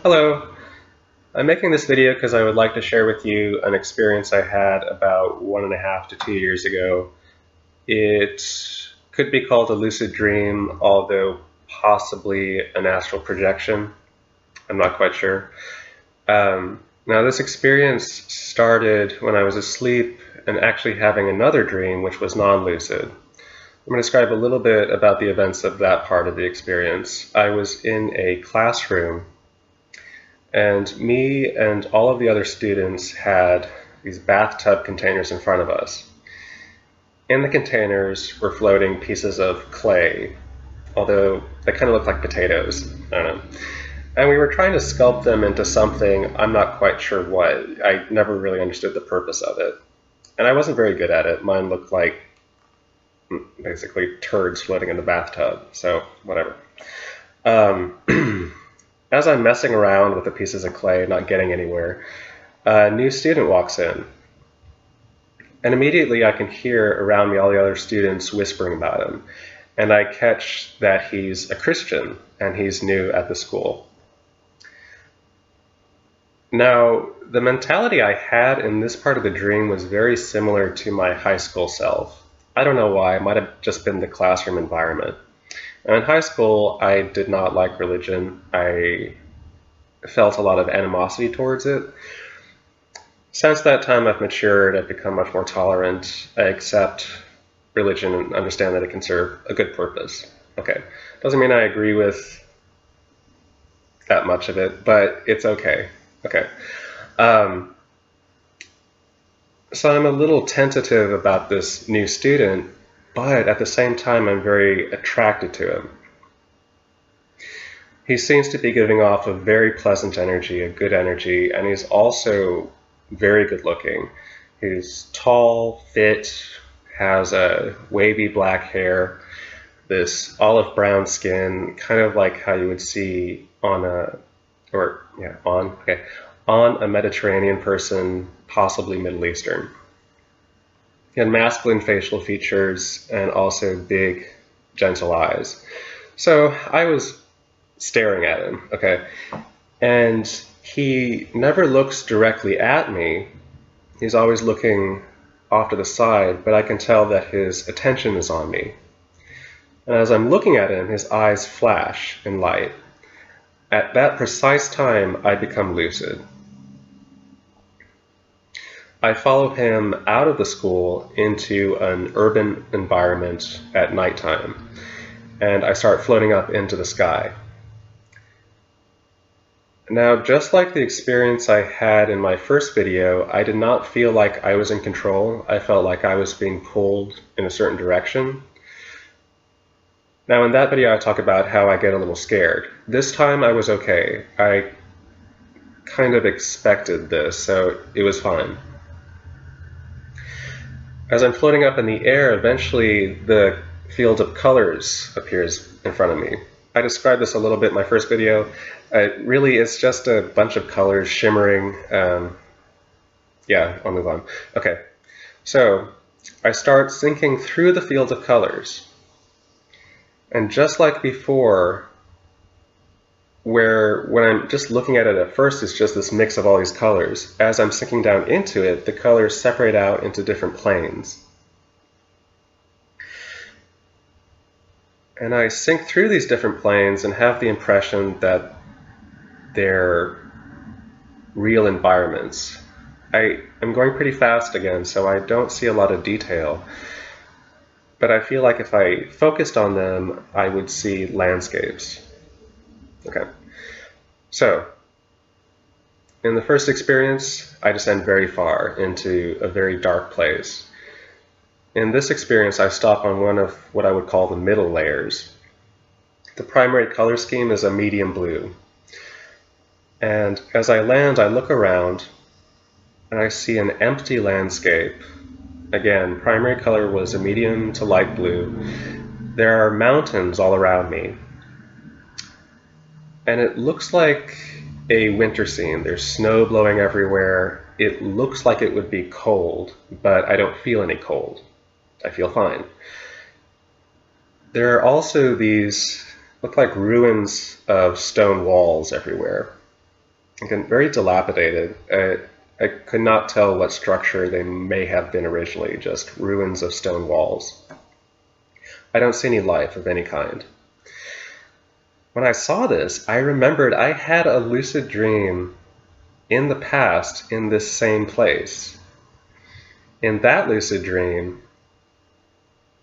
Hello, I'm making this video because I would like to share with you an experience I had about 1.5 to 2 years ago. It could be called a lucid dream, although possibly an astral projection. I'm not quite sure. Now this experience started when I was asleep and actually having another dream which was non-lucid. I'm going to describe a little bit about the events of that part of the experience. I was in a classroom, and me and all of the other students had these bathtub containers in front of us. In the containers were floating pieces of clay, although they kind of looked like potatoes. I don't know. And we were trying to sculpt them into something, I'm not quite sure what. I never really understood the purpose of it. And I wasn't very good at it. Mine looked like basically turds floating in the bathtub, so whatever. As I'm messing around with the pieces of clay, not getting anywhere, a new student walks in. And immediately I can hear around me all the other students whispering about him. And I catch that he's a Christian and he's new at the school. Now, the mentality I had in this part of the dream was very similar to my high school self. I don't know why, it might have just been the classroom environment. And in high school, I did not like religion. I felt a lot of animosity towards it. Since that time, I've matured. I've become much more tolerant. I accept religion and understand that it can serve a good purpose. Okay, doesn't mean I agree with that much of it, but it's okay. Okay. So I'm a little tentative about this new student, but at the same time, I'm very attracted to him. He seems to be giving off a very pleasant energy, a good energy, and he's also very good looking. He's tall, fit, has a wavy black hair, this olive brown skin, kind of like how you would see on a Mediterranean person, possibly Middle Eastern. He had masculine facial features and also big, gentle eyes. So I was staring at him, okay? And he never looks directly at me. He's always looking off to the side, but I can tell that his attention is on me. And as I'm looking at him, his eyes flash in light. At that precise time, I become lucid. I follow him out of the school into an urban environment at nighttime, and I start floating up into the sky. Now, just like the experience I had in my first video, I did not feel like I was in control. I felt like I was being pulled in a certain direction. Now, in that video, I talk about how I get a little scared. This time, I was okay. I kind of expected this, so it was fine. As I'm floating up in the air, eventually the field of colors appears in front of me. I described this a little bit in my first video. Really, it's just a bunch of colors shimmering. Yeah, I'll move on. Okay, so I start sinking through the field of colors. And just like before, where when I'm just looking at it at first, it's just this mix of all these colors. As I'm sinking down into it, the colors separate out into different planes. And I sink through these different planes and have the impression that they're real environments. I'm going pretty fast again, so I don't see a lot of detail. But I feel like if I focused on them, I would see landscapes. Okay, so in the first experience, I descend very far into a very dark place. In this experience, I stop on one of what I would call the middle layers. The primary color scheme is a medium blue. And as I land, I look around and I see an empty landscape. Again, primary color was a medium to light blue. There are mountains all around me. And it looks like a winter scene. There's snow blowing everywhere. It looks like it would be cold, but I don't feel any cold. I feel fine. There are also these, look like ruins of stone walls everywhere. Again, very dilapidated. I could not tell what structure they may have been originally, just ruins of stone walls. I don't see any life of any kind. When I saw this, I remembered I had a lucid dream in the past in this same place. In that lucid dream,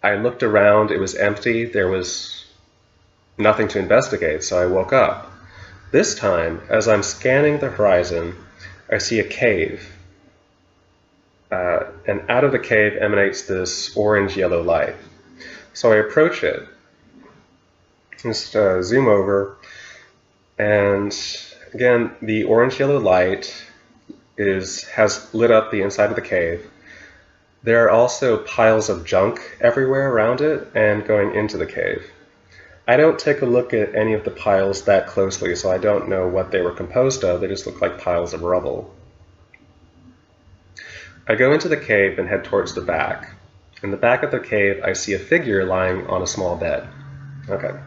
I looked around, it was empty, there was nothing to investigate, so I woke up. This time, as I'm scanning the horizon, I see a cave. And out of the cave emanates this orange-yellow light. So I approach it, just zoom over, and again, the orange-yellow light has lit up the inside of the cave. There are also piles of junk everywhere around it and going into the cave. I don't take a look at any of the piles that closely, so I don't know what they were composed of. They just look like piles of rubble. I go into the cave and head towards the back. In the back of the cave, I see a figure lying on a small bed. Okay.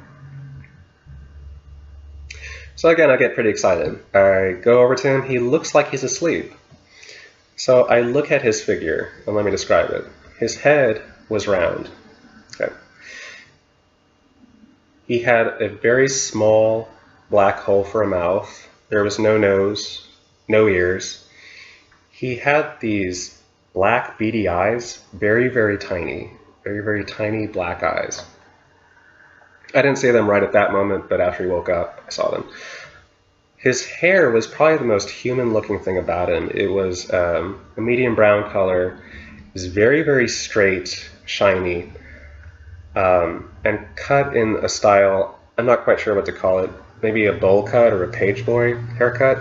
So again, I get pretty excited. I go over to him. He looks like he's asleep. So I look at his figure, and let me describe it. His head was round. Okay. He had a very small black hole for a mouth. There was no nose, no ears. He had these black beady eyes, very, very tiny black eyes. I didn't see them right at that moment, but after he woke up, I saw them. His hair was probably the most human-looking thing about him. It was a medium brown color. It was very, very straight, shiny, and cut in a style, I'm not quite sure what to call it, maybe a bowl cut or a page boy haircut.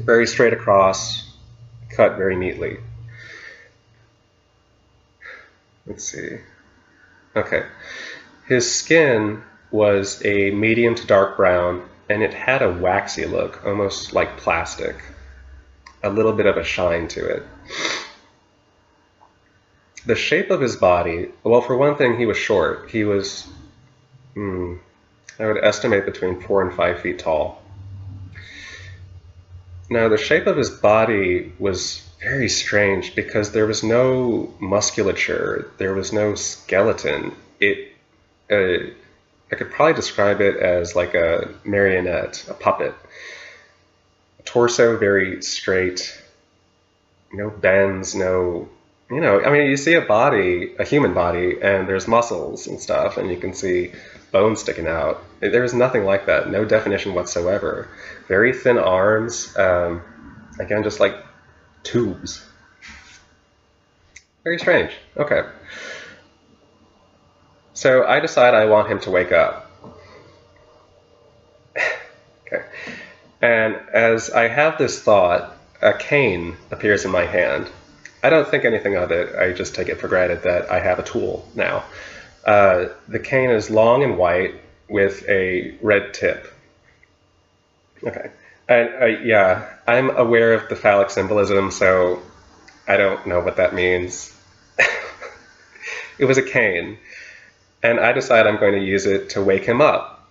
Very straight across, cut very neatly. Let's see. Okay. His skin was a medium to dark brown, and it had a waxy look, almost like plastic. A little bit of a shine to it. The shape of his body, well, for one thing, he was short. He was, I would estimate between 4 and 5 feet tall. Now, the shape of his body was very strange because there was no musculature, there was no skeleton. I could probably describe it as like a marionette, a puppet. Torso very straight, no bends, no, I mean, you see a body, a human body, and there's muscles and stuff, and you can see bones sticking out. There was nothing like that, no definition whatsoever. Very thin arms, again, just like tubes. Very strange. Okay. So I decide I want him to wake up. Okay. And as I have this thought, a cane appears in my hand. I don't think anything of it. I just take it for granted that I have a tool now. The cane is long and white with a red tip. Okay. And yeah, I'm aware of the phallic symbolism, so I don't know what that means. It was a cane. And I decide I'm going to use it to wake him up.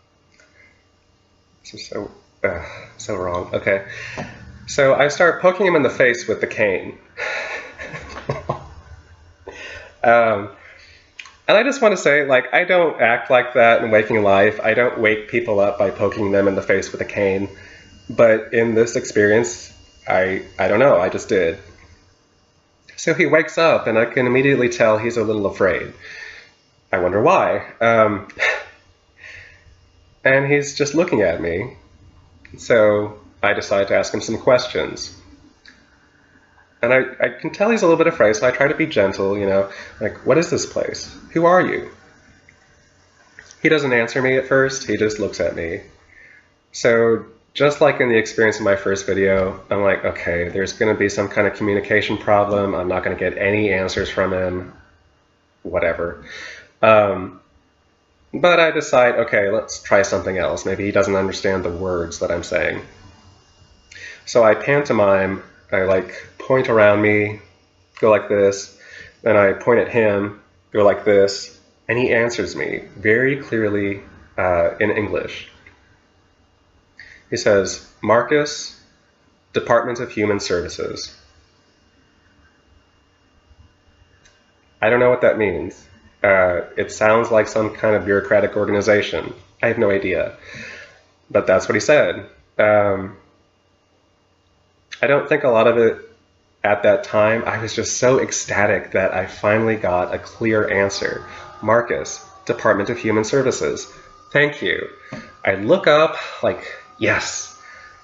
This is so wrong. Okay. So I start poking him in the face with the cane. And I just want to say, like, I don't act like that in waking life. I don't wake people up by poking them in the face with a cane. But in this experience, I don't know, I just did. So he wakes up, and I can immediately tell he's a little afraid. I wonder why. And he's just looking at me. So I decide to ask him some questions. And I can tell he's a little bit afraid, so I try to be gentle, like, what is this place? Who are you? He doesn't answer me at first, he just looks at me. So just like in the experience in my first video, I'm like, okay, there's going to be some kind of communication problem. I'm not going to get any answers from him, whatever. But I decide, okay, let's try something else. Maybe he doesn't understand the words that I'm saying. So I pantomime, I like point around me, go like this, then I point at him, go like this, and he answers me very clearly in English. He says, Marcus, Department of Human Services. I don't know what that means. It sounds like some kind of bureaucratic organization. I have no idea. But that's what he said. I don't think a lot of it at that time. I was just so ecstatic that I finally got a clear answer. Marcus, Department of Human Services. Thank you. I look up, like, yes.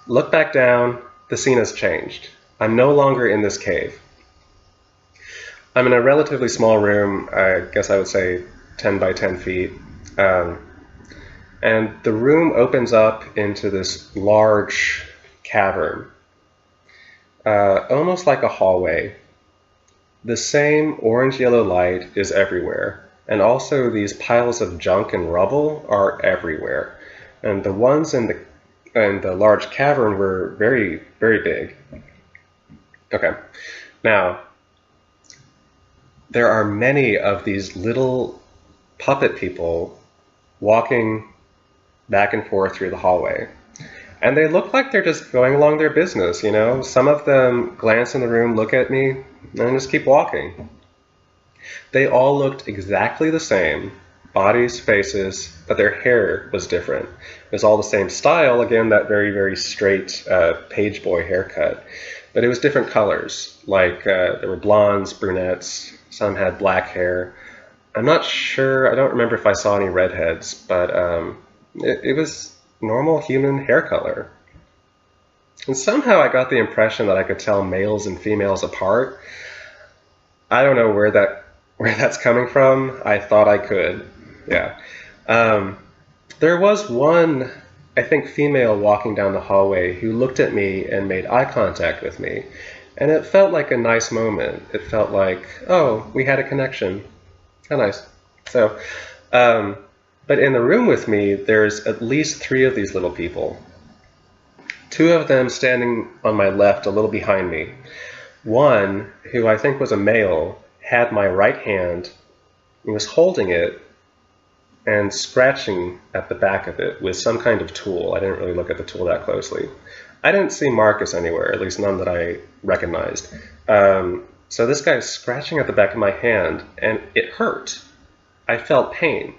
Look back down. The scene has changed. I'm no longer in this cave. I'm in a relatively small room, I guess I would say 10 by 10 feet. And the room opens up into this large cavern, almost like a hallway. The same orange-yellow light is everywhere, and also these piles of junk and rubble are everywhere. And the ones in the large cavern were very, very big. Okay, now, there are many of these little puppet people walking back and forth through the hallway. And they look like they're just going along their business, you know? Some of them glance in the room, look at me, and just keep walking. They all looked exactly the same, bodies, faces, but their hair was different. It was all the same style, again, that very, very straight page boy haircut. But it was different colors, like there were blondes, brunettes, some had black hair. I'm not sure, I don't remember if I saw any redheads, but it was normal human hair color. And somehow I got the impression that I could tell males and females apart. I don't know where that's coming from. I thought I could, yeah. There was one, I think, female walking down the hallway who looked at me and made eye contact with me. And it felt like a nice moment. It felt like, oh, we had a connection. How nice. So, but in the room with me, there's at least 3 of these little people. 2 of them standing on my left, a little behind me. One, who I think was a male, had my right hand. He was holding it and scratching at the back of it with some kind of tool. I didn't really look at the tool that closely. I didn't see Marcus anywhere, at least none that I recognized. So this guy is scratching at the back of my hand, and it hurt. I felt pain.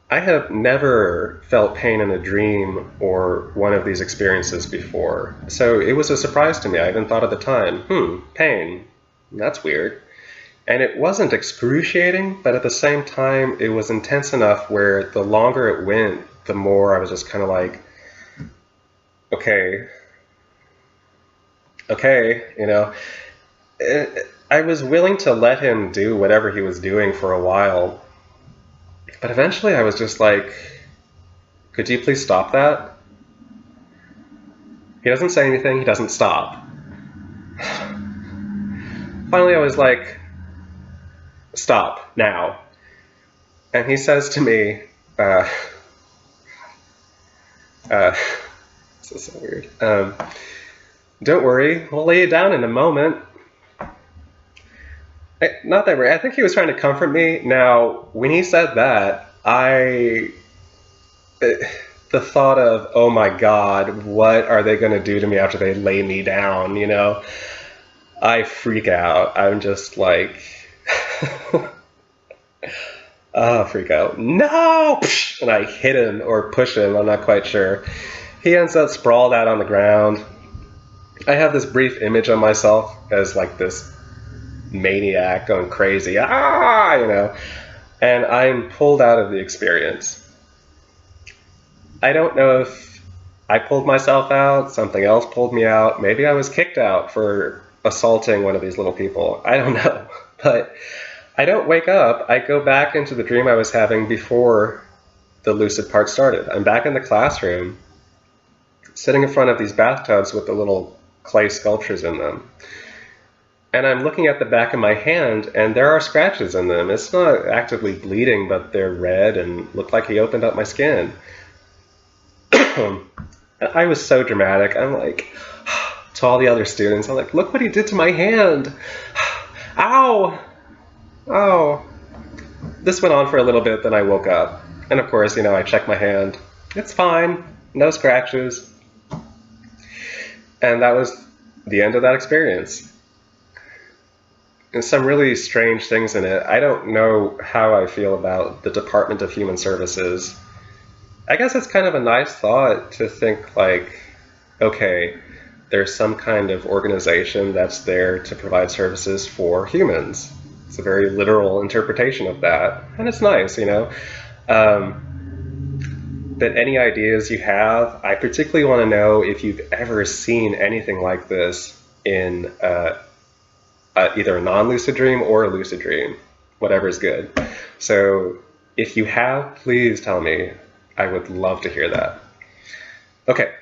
I have never felt pain in a dream or one of these experiences before, so it was a surprise to me. I even thought at the time, pain, that's weird. And it wasn't excruciating, but at the same time, it was intense enough where the longer it went, the more I was just kind of like, okay, you know. I was willing to let him do whatever he was doing for a while, but eventually I was just like, could you please stop that? He doesn't say anything, he doesn't stop. Finally I was like, stop, now. And he says to me, this is so weird. Don't worry, we'll lay you down in a moment. Not that weird. I think he was trying to comfort me. Now, when he said that, the thought of, oh my God, what are they going to do to me after they lay me down, you know? I freak out. I'm just like, freak out. No! And I hit him or push him, I'm not quite sure. He ends up sprawled out on the ground. I have this brief image of myself as like this maniac going crazy, you know, and I'm pulled out of the experience. I don't know if I pulled myself out, something else pulled me out, maybe I was kicked out for assaulting one of these little people, I don't know, but I don't wake up. I go back into the dream I was having before the lucid part started. I'm back in the classroom, sitting in front of these bathtubs with the little clay sculptures in them. And I'm looking at the back of my hand, and there are scratches in them. It's not actively bleeding, but they're red and look like he opened up my skin. I was so dramatic. I'm like, to all the other students, I'm like, look what he did to my hand. Ow! Oh. This went on for a little bit, then I woke up. And of course, you know, I checked my hand. It's fine, no scratches. And that was the end of that experience. And some really strange things in it. I don't know how I feel about the Department of Human Services. I guess it's kind of a nice thought to think like, okay, there's some kind of organization that's there to provide services for humans. It's a very literal interpretation of that, and it's nice, you know. But any ideas you have, I particularly want to know if you've ever seen anything like this in either a non-lucid dream or a lucid dream, whatever is good. So if you have, please tell me. I would love to hear that. Okay.